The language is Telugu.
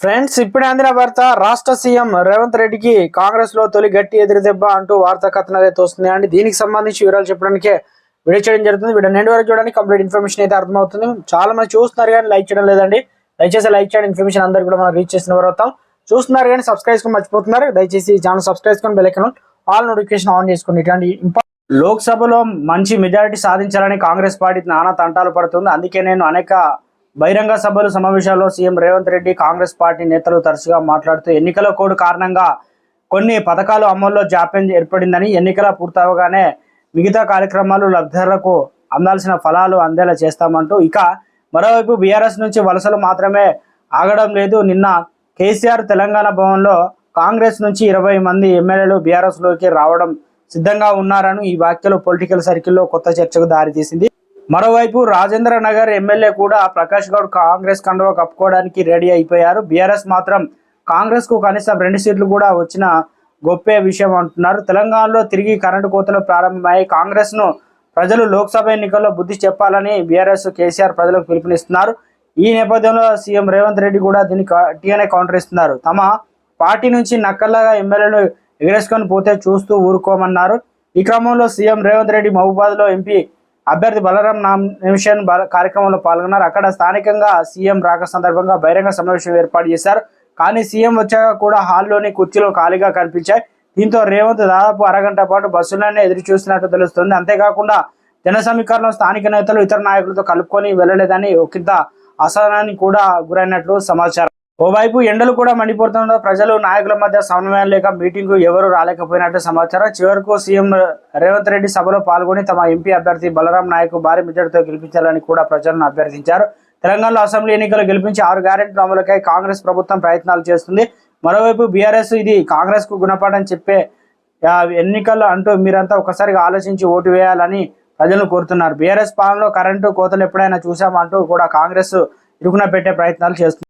ఫ్రెండ్స్, ఇప్పుడే అందిన వార్త. రాష్ట్ర సీఎం రేవంత్ రెడ్డికి కాంగ్రెస్ లో తొలి గట్టి ఎదురుదెబ్బ అంటూ వార్తా కథనాలు అయితే వస్తున్నాయి అండి. దీనికి సంబంధించి వివరాలు చెప్పడానికి వీడియో చేయడం జరుగుతుంది. వీడియో ఎండ్ వరకు చూడడానికి కంప్లీట్ ఇన్ఫర్మేషన్ అయితే అర్థమవుతుంది. చాలా మంది చూస్తున్నారు కానీ లైక్ చేయడం లేదండి. దయచేసి లైక్ చేయడం, ఇన్ఫర్మేషన్ అందరూ కూడా మనం రీచ్ చేసిన వారు అవుతాం. చూస్తున్నారు కానీ సబ్స్క్రైబ్ చేసుకుని మర్చిపోతున్నారు. దయచేసి ఛానల్ సబ్స్క్రైబ్ చేసుకుని bell icon all notification on చేసుకుని ఇట్లాంటి లోక్సభలో మంచి మెజారిటీ సాధించాలని కాంగ్రెస్ పార్టీ నానా తంటాలు పడుతుంది. అందుకే నేను అనేక బహిరంగ సభలు సమావేశాల్లో సీఎం రేవంత్ రెడ్డి కాంగ్రెస్ పార్టీ నేతలు తరచుగా మాట్లాడుతూ ఎన్నికల కోడ్ కారణంగా కొన్ని పథకాలు అమల్లో జాప్యం ఏర్పడిందని, ఎన్నికల పూర్తవగానే మిగతా కార్యక్రమాలు లబ్ధిదారులకు అందాల్సిన ఫలాలు అందేలా చేస్తామంటూ, ఇక మరోవైపు బీఆర్ఎస్ నుంచి వలసలు మాత్రమే ఆగడం లేదు. నిన్న కేసీఆర్ తెలంగాణ భవన్లో కాంగ్రెస్ నుంచి 20 మంది ఎమ్మెల్యేలు బీఆర్ఎస్ లోకి రావడం సిద్ధంగా ఉన్నారని ఈ వ్యాఖ్యలు పొలిటికల్ సర్కిల్లో కొత్త చర్చకు దారితీసింది. మరోవైపు రాజేంద్ర నగర్ ఎమ్మెల్యే కూడా ప్రకాష్ గౌడ్ కాంగ్రెస్ కండువా కప్పుకోవడానికి రెడీ అయిపోయారు. బీఆర్ఎస్ మాత్రం కాంగ్రెస్ కు కనీసం 2 సీట్లు కూడా వచ్చిన గొప్పే విషయం అంటున్నారు. తెలంగాణలో తిరిగి కరెంటు కోతలు ప్రారంభమయ్యాయి. కాంగ్రెస్ ను ప్రజలు లోక్సభ ఎన్నికల్లో బుద్ధి చెప్పాలని బీఆర్ఎస్ కేసీఆర్ ప్రజలకు పిలుపునిస్తున్నారు. ఈ నేపథ్యంలో సీఎం రేవంత్ రెడ్డి కూడా దీనికి గట్టిగానే కౌంటర్ ఇస్తున్నారు. తమ పార్టీ నుంచి నక్కల్లాగా ఎమ్మెల్యేలు ఎగరేసుకొని పోతే చూస్తూ ఊరుకోమన్నారు. ఈ క్రమంలో సీఎం రేవంత్ రెడ్డి మహబూబాద్ లో ఎంపీ అభ్యర్థి బలరాం నామినేషన్ కార్యక్రమంలో పాల్గొన్నారు. అక్కడ స్థానికంగా సీఎం రాక సందర్భంగా బహిరంగ సమావేశం ఏర్పాటు చేశారు. కానీ సీఎం వచ్చాక కూడా హాల్లోని కుర్చీలు ఖాళీగా కనిపించాయి. దీంతో రేవంత్ దాదాపు అరగంట పాటు బస్సులనే ఎదురు చూసినట్టు తెలుస్తుంది. అంతేకాకుండా జన సమీకరణలో స్థానిక నేతలు ఇతర నాయకులతో కలుపుకొని వెళ్లలేదని ఒకంత అసహనానికి కూడా గురైనట్లు సమాచారం. ఓవైపు ఎండలు కూడా మండిపోతుండడంతో ప్రజలు నాయకుల మధ్య సమన్వయం లేక మీటింగ్ ఎవరు రాలేకపోయినట్టు సమాచారం. చివరకు సీఎం రేవంత్ రెడ్డి సభలో పాల్గొని తమ ఎంపీ అభ్యర్థి బలరాం నాయక్ భారీ మెజార్టీతో గెలిపించాలని కూడా ప్రజలను అభ్యర్థించారు. తెలంగాణలో అసెంబ్లీ ఎన్నికలు గెలిపించి 6 గ్యారెంటీల అమలుకై కాంగ్రెస్ ప్రభుత్వం ప్రయత్నాలు చేస్తుంది. మరోవైపు బీఆర్ఎస్ ఇది కాంగ్రెస్ కు గుణపాఠం చెప్పే ఎన్నికలు అంటూ మీరంతా ఒకసారిగా ఆలోచించి ఓటు వేయాలని ప్రజలను కోరుతున్నారు. బీఆర్ఎస్ పాలనలో కరెంటు కోతలు ఎప్పుడైనా చూసామంటూ కూడా కాంగ్రెస్ ఇరుకున పెట్టే ప్రయత్నాలు చేస్తుంది.